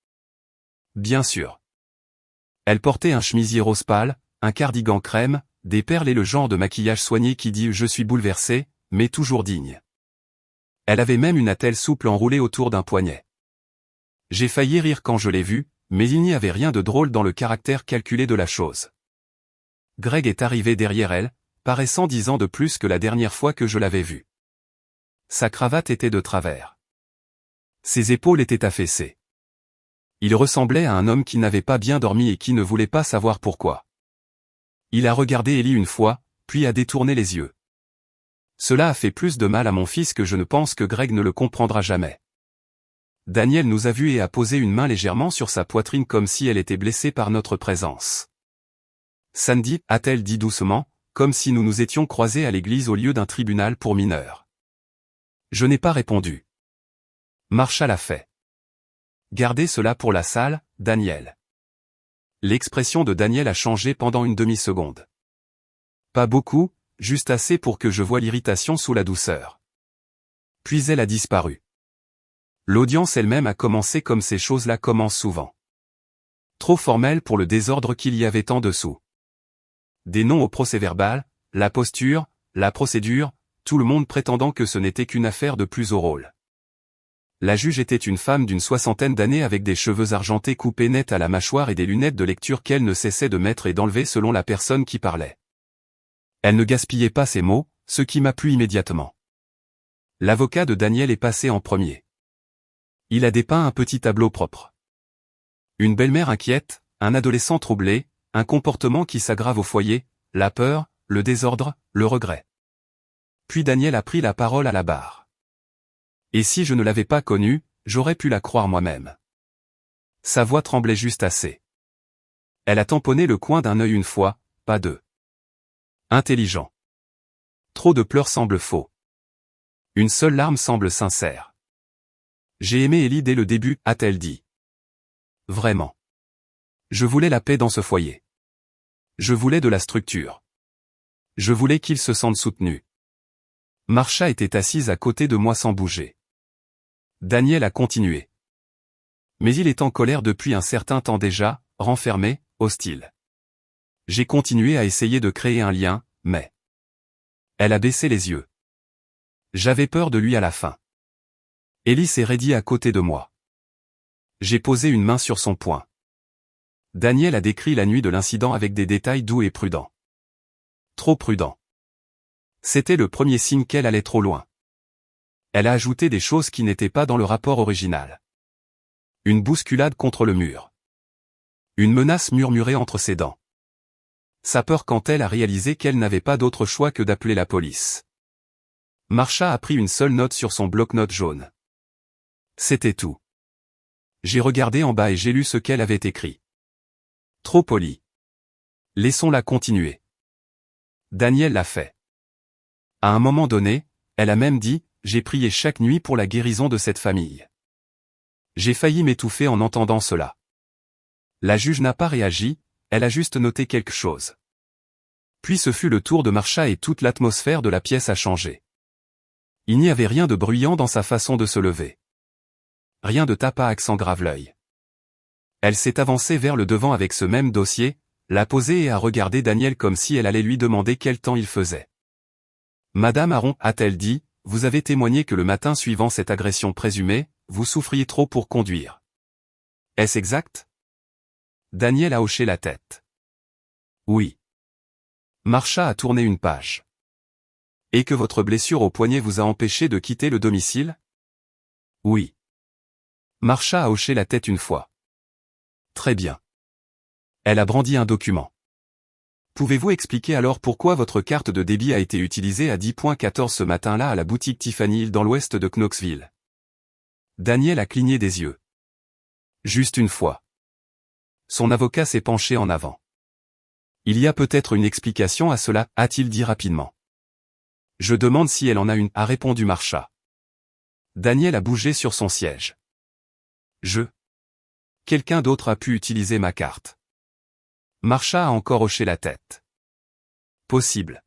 S1: Bien sûr. Elle portait un chemisier rose pâle, un cardigan crème, des perles et le genre de maquillage soigné qui dit « Je suis bouleversée », mais toujours digne. Elle avait même une attelle souple enroulée autour d'un poignet. J'ai failli rire quand je l'ai vue, mais il n'y avait rien de drôle dans le caractère calculé de la chose. Greg est arrivé derrière elle, paraissant 10 ans de plus que la dernière fois que je l'avais vue. Sa cravate était de travers. Ses épaules étaient affaissées. Il ressemblait à un homme qui n'avait pas bien dormi et qui ne voulait pas savoir pourquoi. Il a regardé Ellie une fois, puis a détourné les yeux. Cela a fait plus de mal à mon fils que je ne pense que Greg ne le comprendra jamais. Daniel nous a vus et a posé une main légèrement sur sa poitrine comme si elle était blessée par notre présence. Sandy, a-t-elle dit doucement, comme si nous nous étions croisés à l'église au lieu d'un tribunal pour mineurs. Je n'ai pas répondu. Marsha l'a fait. Gardez cela pour la salle, Daniel. L'expression de Daniel a changé pendant une demi-seconde. Pas beaucoup, juste assez pour que je voie l'irritation sous la douceur. Puis elle a disparu. L'audience elle-même a commencé comme ces choses-là commencent souvent. Trop formelle pour le désordre qu'il y avait en dessous. Des noms au procès-verbal, la posture, la procédure, tout le monde prétendant que ce n'était qu'une affaire de plus au rôle. La juge était une femme d'une 60aine d'années avec des cheveux argentés coupés net à la mâchoire et des lunettes de lecture qu'elle ne cessait de mettre et d'enlever selon la personne qui parlait. Elle ne gaspillait pas ses mots, ce qui m'a plu immédiatement. L'avocat de Daniel est passé en premier. Il a dépeint un petit tableau propre. Une belle-mère inquiète, un adolescent troublé, un comportement qui s'aggrave au foyer, la peur, le désordre, le regret. Puis Daniel a pris la parole à la barre. Et si je ne l'avais pas connue, j'aurais pu la croire moi-même. Sa voix tremblait juste assez. Elle a tamponné le coin d'un œil une fois, pas deux. Intelligent. Trop de pleurs semblent faux. Une seule larme semble sincère. J'ai aimé Ellie dès le début, a-t-elle dit. Vraiment. Je voulais la paix dans ce foyer. Je voulais de la structure. Je voulais qu'il se sente soutenu. Marsha était assise à côté de moi sans bouger. Daniel a continué. Mais il est en colère depuis un certain temps déjà, renfermé, hostile. J'ai continué à essayer de créer un lien, mais... Elle a baissé les yeux. J'avais peur de lui à la fin. Ellie s'est raidie à côté de moi. J'ai posé une main sur son poing. Daniel a décrit la nuit de l'incident avec des détails doux et prudents. Trop prudents. C'était le premier signe qu'elle allait trop loin. Elle a ajouté des choses qui n'étaient pas dans le rapport original. Une bousculade contre le mur. Une menace murmurée entre ses dents. Sa peur quand elle a réalisé qu'elle n'avait pas d'autre choix que d'appeler la police. Marsha a pris une seule note sur son bloc-notes jaune. C'était tout. J'ai regardé en bas et j'ai lu ce qu'elle avait écrit. Trop poli. Laissons-la continuer. Daniel l'a fait. À un moment donné, elle a même dit, j'ai prié chaque nuit pour la guérison de cette famille. J'ai failli m'étouffer en entendant cela. La juge n'a pas réagi, elle a juste noté quelque chose. Puis ce fut le tour de Marsha et toute l'atmosphère de la pièce a changé. Il n'y avait rien de bruyant dans sa façon de se lever. Rien de tape à accent grave l'œil. Elle s'est avancée vers le devant avec ce même dossier, l'a posé et a regardé Daniel comme si elle allait lui demander quel temps il faisait. Madame Aron, a-t-elle dit, vous avez témoigné que le matin suivant cette agression présumée, vous souffriez trop pour conduire. Est-ce exact? Daniel a hoché la tête. Oui. Marsha a tourné une page. Et que votre blessure au poignet vous a empêché de quitter le domicile? Oui. Marsha a hoché la tête une fois. Très bien. Elle a brandi un document. Pouvez-vous expliquer alors pourquoi votre carte de débit a été utilisée à 10.14 ce matin-là à la boutique Tiffany Hill dans l'ouest de Knoxville? Daniel a cligné des yeux. Juste une fois. Son avocat s'est penché en avant. Il y a peut-être une explication à cela, a-t-il dit rapidement. Je demande si elle en a une, a répondu Marsha. Daniel a bougé sur son siège. Quelqu'un d'autre a pu utiliser ma carte. Marsha a encore hoché la tête. Possible.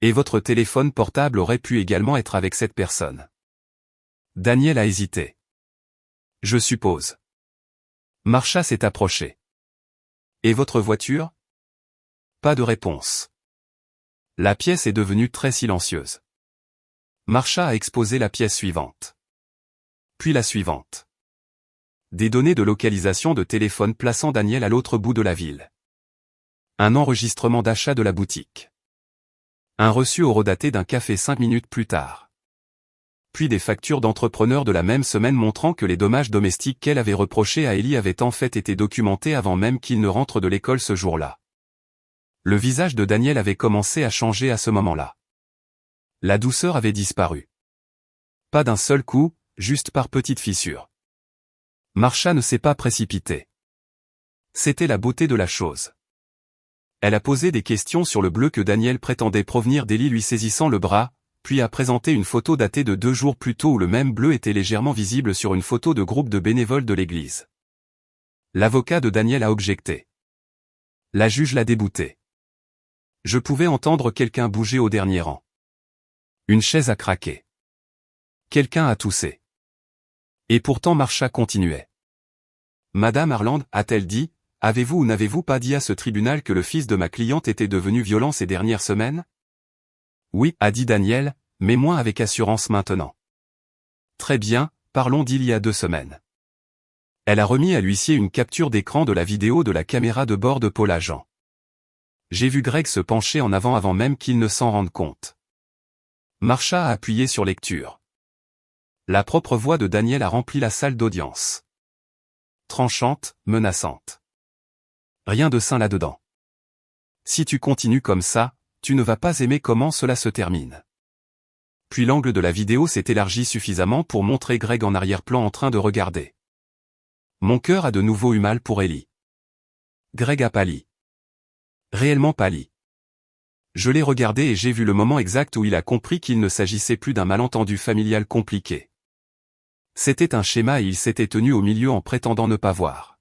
S1: Et votre téléphone portable aurait pu également être avec cette personne. Daniel a hésité. Je suppose. Marsha s'est approchée. Et votre voiture? Pas de réponse. La pièce est devenue très silencieuse. Marsha a exposé la pièce suivante. Puis la suivante. Des données de localisation de téléphone plaçant Daniel à l'autre bout de la ville. Un enregistrement d'achat de la boutique. Un reçu horodaté d'un café 5 minutes plus tard. Puis des factures d'entrepreneurs de la même semaine montrant que les dommages domestiques qu'elle avait reprochés à Ellie avaient en fait été documentés avant même qu'il ne rentre de l'école ce jour-là. Le visage de Daniel avait commencé à changer à ce moment-là. La douceur avait disparu. Pas d'un seul coup, juste par petites fissures. Marsha ne s'est pas précipitée. C'était la beauté de la chose. Elle a posé des questions sur le bleu que Daniel prétendait provenir d'Ellie lui saisissant le bras, puis a présenté une photo datée de 2 jours plus tôt où le même bleu était légèrement visible sur une photo de groupe de bénévoles de l'église. L'avocat de Daniel a objecté. La juge l'a débouté. Je pouvais entendre quelqu'un bouger au dernier rang. Une chaise a craqué. Quelqu'un a toussé. Et pourtant Marsha continuait. Madame Harland, a-t-elle dit, avez-vous ou n'avez-vous pas dit à ce tribunal que le fils de ma cliente était devenu violent ces dernières semaines? Oui, a dit Daniel, mais moins avec assurance maintenant. Très bien, parlons d'il y a 2 semaines. Elle a remis à l'huissier une capture d'écran de la vidéo de la caméra de bord de Paul Agent. J'ai vu Greg se pencher en avant même qu'il ne s'en rende compte. Marsha a appuyé sur lecture. La propre voix de Daniel a rempli la salle d'audience. Tranchante, menaçante. Rien de sain là-dedans. Si tu continues comme ça, tu ne vas pas aimer comment cela se termine. Puis l'angle de la vidéo s'est élargi suffisamment pour montrer Greg en arrière-plan en train de regarder. Mon cœur a de nouveau eu mal pour Ellie. Greg a pâli. Réellement pâli. Je l'ai regardé et j'ai vu le moment exact où il a compris qu'il ne s'agissait plus d'un malentendu familial compliqué. C'était un schéma et il s'était tenu au milieu en prétendant ne pas voir.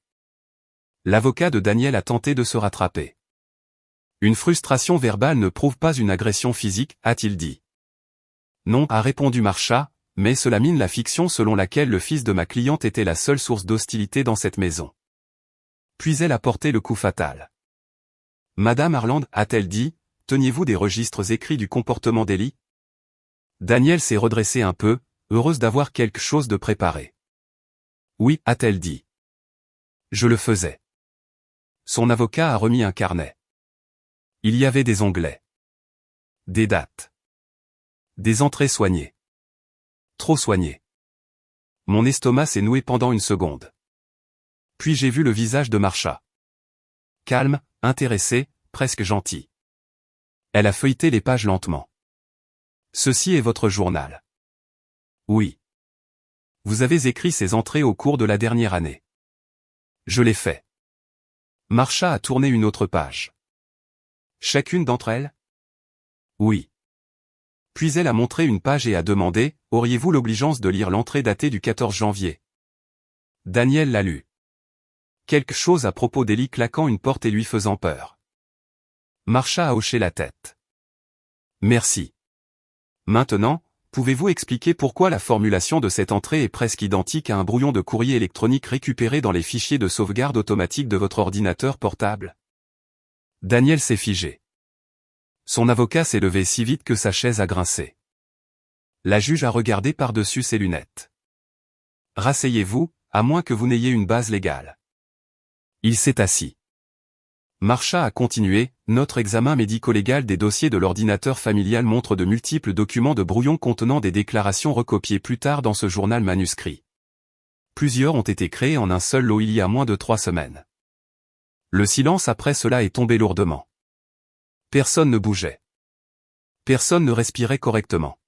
S1: L'avocat de Daniel a tenté de se rattraper. Une frustration verbale ne prouve pas une agression physique, a-t-il dit. Non, a répondu Marsha, mais cela mine la fiction selon laquelle le fils de ma cliente était la seule source d'hostilité dans cette maison. Puis elle a porté le coup fatal. Madame Harland, a-t-elle dit, teniez-vous des registres écrits du comportement d'Ellie? Daniel s'est redressé un peu, heureuse d'avoir quelque chose de préparé. Oui, a-t-elle dit. Je le faisais. Son avocat a remis un carnet. Il y avait des onglets. Des dates. Des entrées soignées. Trop soignées. Mon estomac s'est noué pendant une seconde. Puis j'ai vu le visage de Marsha. Calme, intéressé, presque gentil. Elle a feuilleté les pages lentement. Ceci est votre journal. Oui. Vous avez écrit ces entrées au cours de la dernière année. Je l'ai fait. Marsha a tourné une autre page. Chacune d'entre elles? Oui. Puis elle a montré une page et a demandé, auriez-vous l'obligeance de lire l'entrée datée du 14 janvier? Daniel l'a lu. Quelque chose à propos d'Ellie claquant une porte et lui faisant peur. Marsha a hoché la tête. Merci. Maintenant, pouvez-vous expliquer pourquoi la formulation de cette entrée est presque identique à un brouillon de courrier électronique récupéré dans les fichiers de sauvegarde automatique de votre ordinateur portable? Daniel s'est figé. Son avocat s'est levé si vite que sa chaise a grincé. La juge a regardé par-dessus ses lunettes. Rasseyez-vous, à moins que vous n'ayez une base légale. Il s'est assis. Marsha a continué, notre examen médico-légal des dossiers de l'ordinateur familial montre de multiples documents de brouillon contenant des déclarations recopiées plus tard dans ce journal manuscrit. Plusieurs ont été créés en un seul lot il y a moins de 3 semaines. Le silence après cela est tombé lourdement. Personne ne bougeait. Personne ne respirait correctement.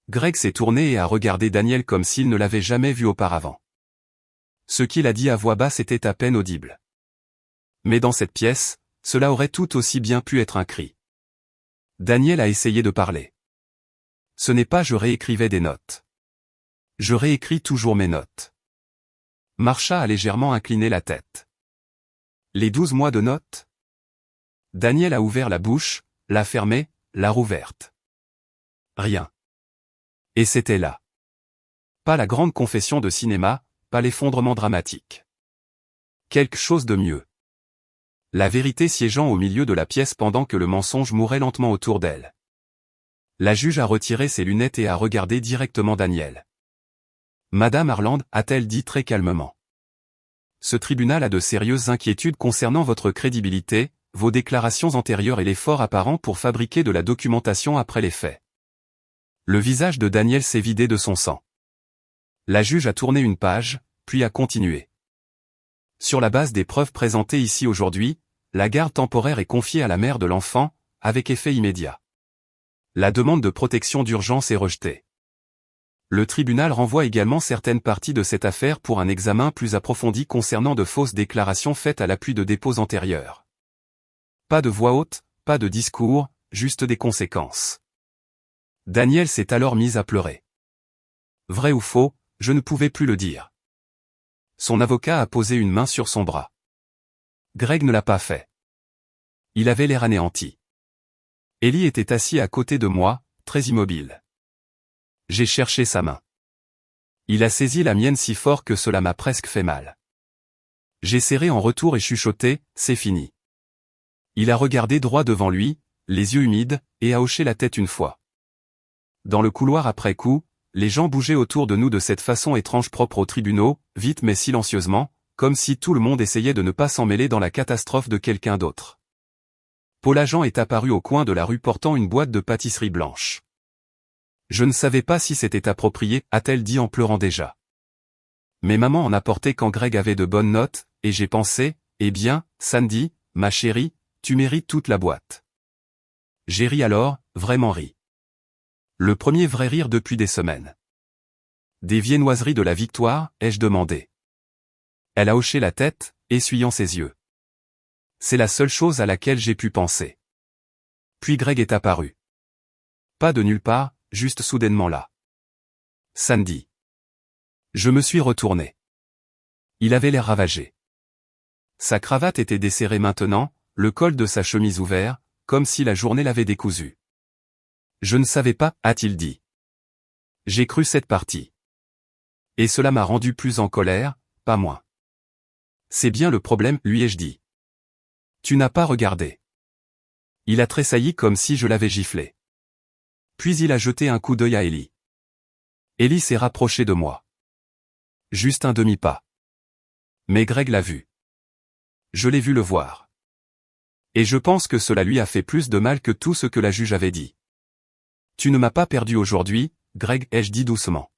S1: Greg s'est tourné et a regardé Daniel comme s'il ne l'avait jamais vu auparavant. Ce qu'il a dit à voix basse était à peine audible. Mais dans cette pièce, cela aurait tout aussi bien pu être un cri. Daniel a essayé de parler. Ce n'est pas je réécrivais des notes. Je réécris toujours mes notes. Marsha a légèrement incliné la tête. Les 12 mois de notes? Daniel a ouvert la bouche, l'a fermée, l'a rouverte. Rien. Et c'était là. Pas la grande confession de cinéma, pas l'effondrement dramatique. Quelque chose de mieux. La vérité siégeant au milieu de la pièce pendant que le mensonge mourait lentement autour d'elle. La juge a retiré ses lunettes et a regardé directement Daniel. Madame Harland, a-t-elle dit très calmement. Ce tribunal a de sérieuses inquiétudes concernant votre crédibilité, vos déclarations antérieures et l'effort apparent pour fabriquer de la documentation après les faits. Le visage de Daniel s'est vidé de son sang. La juge a tourné une page, puis a continué. Sur la base des preuves présentées ici aujourd'hui, la garde temporaire est confiée à la mère de l'enfant, avec effet immédiat. La demande de protection d'urgence est rejetée. Le tribunal renvoie également certaines parties de cette affaire pour un examen plus approfondi concernant de fausses déclarations faites à l'appui de dépôts antérieurs. Pas de voix haute, pas de discours, juste des conséquences. Daniel s'est alors mis à pleurer. Vrai ou faux, je ne pouvais plus le dire. Son avocat a posé une main sur son bras. Greg ne l'a pas fait. Il avait l'air anéanti. Ellie était assis à côté de moi, très immobile. J'ai cherché sa main. Il a saisi la mienne si fort que cela m'a presque fait mal. J'ai serré en retour et chuchoté, c'est fini. Il a regardé droit devant lui, les yeux humides, et a hoché la tête une fois. Dans le couloir après coup, les gens bougeaient autour de nous de cette façon étrange propre aux tribunaux, vite mais silencieusement, comme si tout le monde essayait de ne pas s'en mêler dans la catastrophe de quelqu'un d'autre. Paul Agent est apparu au coin de la rue portant une boîte de pâtisserie blanche. Je ne savais pas si c'était approprié, a-t-elle dit en pleurant déjà. Mais maman en apportait quand Greg avait de bonnes notes, et j'ai pensé, eh bien, Sandy, ma chérie, tu mérites toute la boîte. J'ai ri alors, vraiment ri. Le premier vrai rire depuis des semaines. Des viennoiseries de la victoire, ai-je demandé. Elle a hoché la tête, essuyant ses yeux. C'est la seule chose à laquelle j'ai pu penser. Puis Greg est apparu. Pas de nulle part, juste soudainement là. Sandy. Je me suis retourné. Il avait l'air ravagé. Sa cravate était desserrée maintenant, le col de sa chemise ouvert, comme si la journée l'avait décousu. Je ne savais pas, a-t-il dit. J'ai cru cette partie. Et cela m'a rendu plus en colère, pas moins. C'est bien le problème, lui ai-je dit. Tu n'as pas regardé. Il a tressailli comme si je l'avais giflé. Puis il a jeté un coup d'œil à Ellie. Ellie s'est rapprochée de moi. Juste un demi-pas. Mais Greg l'a vu. Je l'ai vu le voir. Et je pense que cela lui a fait plus de mal que tout ce que la juge avait dit. Tu ne m'as pas perdu aujourd'hui, Greg, ai-je dit doucement.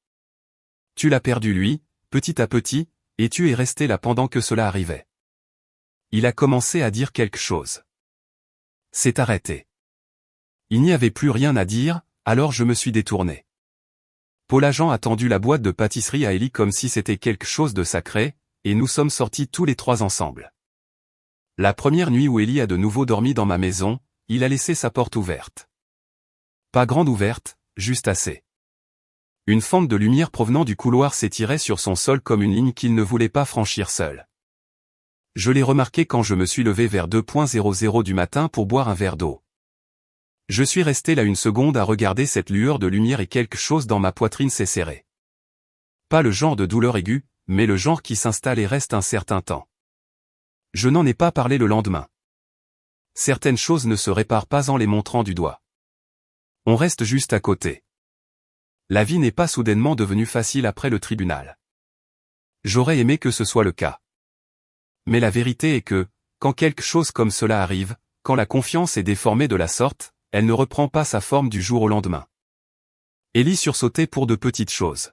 S1: Tu l'as perdu lui, petit à petit, et tu es resté là pendant que cela arrivait. Il a commencé à dire quelque chose. C'est arrêté. Il n'y avait plus rien à dire, alors je me suis détourné. Paul Agent a tendu la boîte de pâtisserie à Ellie comme si c'était quelque chose de sacré, et nous sommes sortis tous les trois ensemble. La première nuit où Ellie a de nouveau dormi dans ma maison, il a laissé sa porte ouverte. Pas grande ouverte, juste assez. Une fente de lumière provenant du couloir s'étirait sur son sol comme une ligne qu'il ne voulait pas franchir seul. Je l'ai remarqué quand je me suis levé vers 2:00 du matin pour boire un verre d'eau. Je suis resté là une seconde à regarder cette lueur de lumière et quelque chose dans ma poitrine s'est serré. Pas le genre de douleur aiguë, mais le genre qui s'installe et reste un certain temps. Je n'en ai pas parlé le lendemain. Certaines choses ne se réparent pas en les montrant du doigt. On reste juste à côté. La vie n'est pas soudainement devenue facile après le tribunal. J'aurais aimé que ce soit le cas. Mais la vérité est que, quand quelque chose comme cela arrive, quand la confiance est déformée de la sorte, elle ne reprend pas sa forme du jour au lendemain. Ellie sursautait pour de petites choses.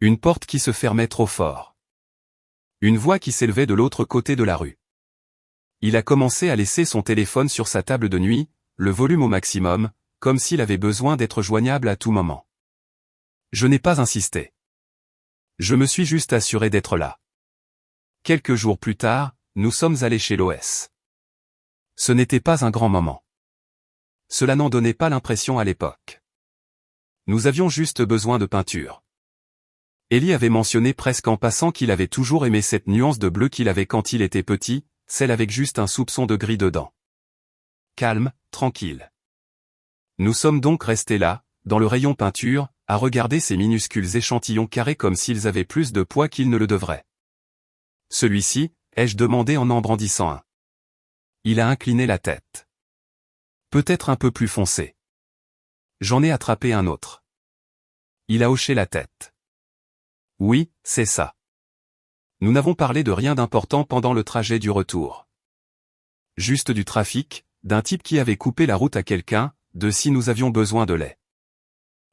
S1: Une porte qui se fermait trop fort. Une voix qui s'élevait de l'autre côté de la rue. Il a commencé à laisser son téléphone sur sa table de nuit, le volume au maximum, comme s'il avait besoin d'être joignable à tout moment. Je n'ai pas insisté. Je me suis juste assuré d'être là. Quelques jours plus tard, nous sommes allés chez Loès. Ce n'était pas un grand moment. Cela n'en donnait pas l'impression à l'époque. Nous avions juste besoin de peinture. Ellie avait mentionné presque en passant qu'il avait toujours aimé cette nuance de bleu qu'il avait quand il était petit, celle avec juste un soupçon de gris dedans. Calme, tranquille. Nous sommes donc restés là, dans le rayon peinture, à regarder ces minuscules échantillons carrés comme s'ils avaient plus de poids qu'ils ne le devraient. Celui-ci, ai-je demandé en brandissant un. Il a incliné la tête. Peut-être un peu plus foncé. J'en ai attrapé un autre. Il a hoché la tête. Oui, c'est ça. Nous n'avons parlé de rien d'important pendant le trajet du retour. Juste du trafic, d'un type qui avait coupé la route à quelqu'un, de si nous avions besoin de lait.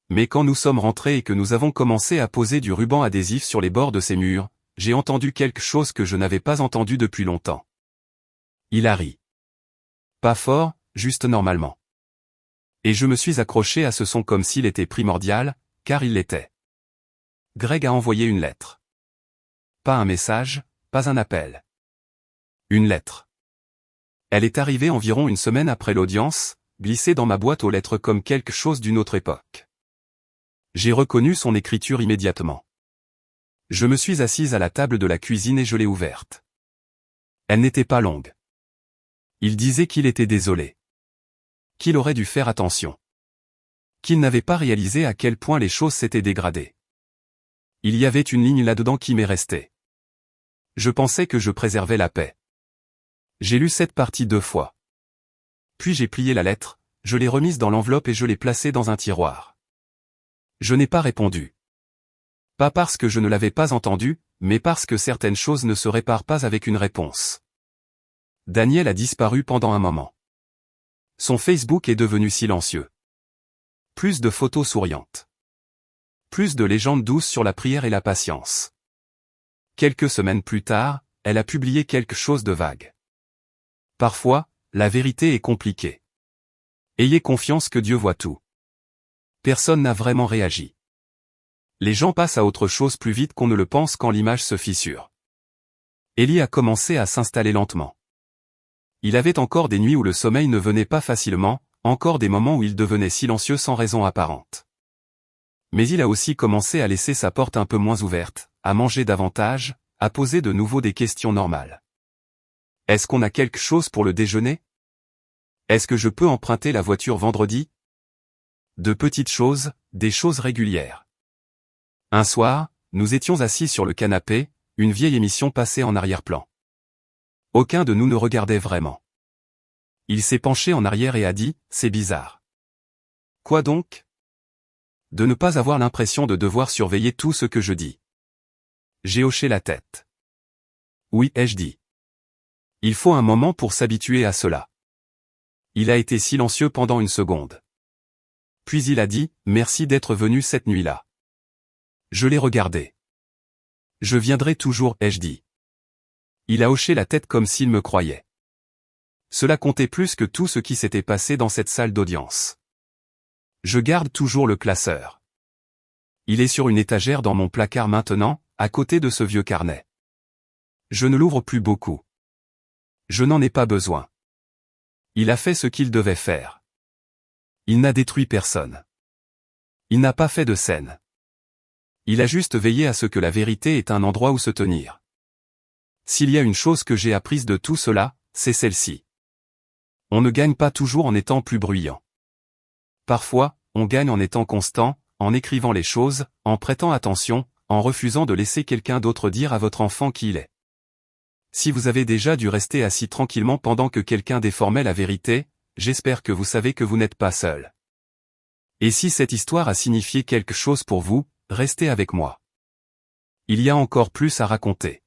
S1: Mais quand nous sommes rentrés et que nous avons commencé à poser du ruban adhésif sur les bords de ces murs, j'ai entendu quelque chose que je n'avais pas entendu depuis longtemps. Il a ri. Pas fort, juste normalement. Et je me suis accroché à ce son comme s'il était primordial, car il l'était. Greg a envoyé une lettre. Pas un message, pas un appel. Une lettre. Elle est arrivée environ une semaine après l'audience, glissée dans ma boîte aux lettres comme quelque chose d'une autre époque. J'ai reconnu son écriture immédiatement. Je me suis assise à la table de la cuisine et je l'ai ouverte. Elle n'était pas longue. Il disait qu'il était désolé. Qu'il aurait dû faire attention. Qu'il n'avait pas réalisé à quel point les choses s'étaient dégradées. Il y avait une ligne là-dedans qui m'est restée. Je pensais que je préservais la paix. J'ai lu cette partie 2 fois. Puis j'ai plié la lettre, je l'ai remise dans l'enveloppe et je l'ai placée dans un tiroir. Je n'ai pas répondu. Pas parce que je ne l'avais pas entendu, mais parce que certaines choses ne se réparent pas avec une réponse. Daniel a disparu pendant un moment. Son Facebook est devenu silencieux. Plus de photos souriantes. Plus de légendes douces sur la prière et la patience. Quelques semaines plus tard, elle a publié quelque chose de vague. Parfois, la vérité est compliquée. Ayez confiance que Dieu voit tout. Personne n'a vraiment réagi. Les gens passent à autre chose plus vite qu'on ne le pense quand l'image se fissure. Ellie a commencé à s'installer lentement. Il avait encore des nuits où le sommeil ne venait pas facilement, encore des moments où il devenait silencieux sans raison apparente. Mais il a aussi commencé à laisser sa porte un peu moins ouverte, à manger davantage, à poser de nouveau des questions normales. Est-ce qu'on a quelque chose pour le déjeuner? Est-ce que je peux emprunter la voiture vendredi? De petites choses, des choses régulières. Un soir, nous étions assis sur le canapé, une vieille émission passait en arrière-plan. Aucun de nous ne regardait vraiment. Il s'est penché en arrière et a dit, « C'est bizarre. » Quoi donc? De ne pas avoir l'impression de devoir surveiller tout ce que je dis. J'ai hoché la tête. Oui, ai-je dit. Il faut un moment pour s'habituer à cela. Il a été silencieux pendant une seconde. Puis il a dit, « Merci d'être venu cette nuit-là. » Je l'ai regardé. Je viendrai toujours, ai-je dit. Il a hoché la tête comme s'il me croyait. Cela comptait plus que tout ce qui s'était passé dans cette salle d'audience. Je garde toujours le classeur. Il est sur une étagère dans mon placard maintenant, à côté de ce vieux carnet. Je ne l'ouvre plus beaucoup. Je n'en ai pas besoin. Il a fait ce qu'il devait faire. Il n'a détruit personne. Il n'a pas fait de scène. Il a juste veillé à ce que la vérité ait un endroit où se tenir. S'il y a une chose que j'ai apprise de tout cela, c'est celle-ci. On ne gagne pas toujours en étant plus bruyant. Parfois, on gagne en étant constant, en écrivant les choses, en prêtant attention, en refusant de laisser quelqu'un d'autre dire à votre enfant qui il est. Si vous avez déjà dû rester assis tranquillement pendant que quelqu'un déformait la vérité, j'espère que vous savez que vous n'êtes pas seul. Et si cette histoire a signifié quelque chose pour vous, restez avec moi. Il y a encore plus à raconter.